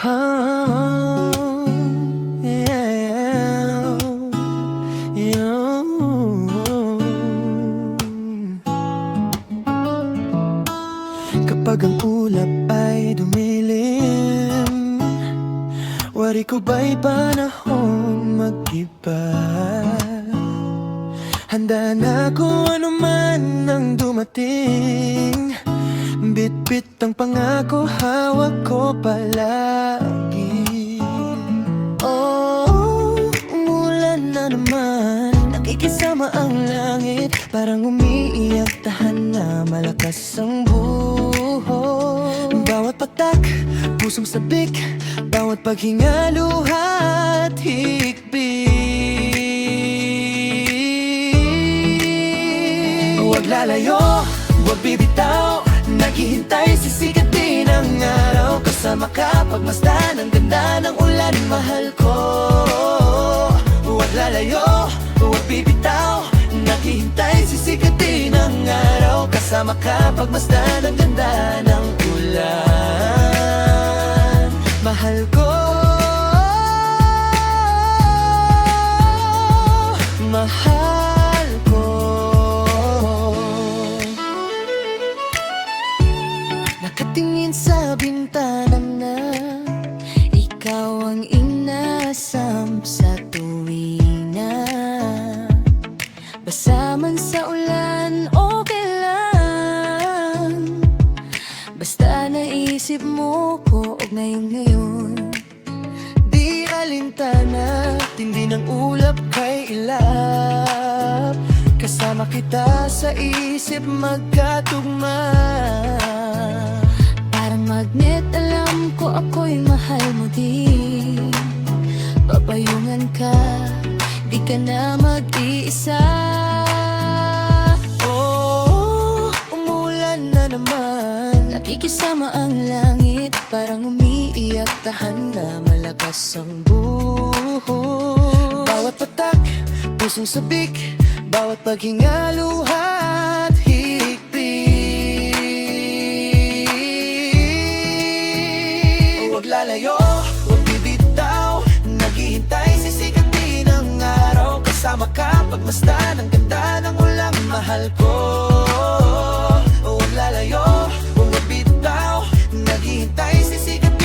Oh, yeah, yeah. Kapag ang ulap ay dumilim, wari ko ba'y panahon mag-iba? Handa na kung ano man ang dumating. Bit-bit ang pangako, hawak ko palagi. Oh, umulan na naman, nakikisama ang langit. Parang umiiyak, tahan na malakas ang buhos. Bawat patak, pusong sabik, bawat paghinga, luha at higpit. Huwag lalayo, huwag bibitaw, naghihintay sa sikat din ang araw. Kasama ka, pagmasdan ang ganda ng ulan, mahal ko. Huwag lalayo, huwag bibitaw, naghihintay sa sikat din ang araw. Kasama ka, pagmasdan ang ganda ng ulan, mahal ko. Mahal ko. Nakatingin sa bintanang na ikaw ang inasam sa tuwina. Basa man sa ulan, okay lang. Basta naisip mo ko ngayon. Di alintana, tindi ng ulap kay ilap. Kasama kita sa isip, magkatugma. Parang magnet, alam ko ako'y mahal mo din. Papayungan ka, di ka na mag-iisa. Oh, umulan na naman, nakikisama ang langit. Parang umiiyak, tahan na malakas ang buhos. Bawat patak, pusong sabik, bawat paghinga, luha at higpit. Huwag lalayo, huwag bibitaw, naghihintay sa sikat din ang araw. Kasama ka, pagmasdan ang ganda ng ulan, mahal ko. Huwag lalayo, huwag bibitaw, naghihintay sa sikat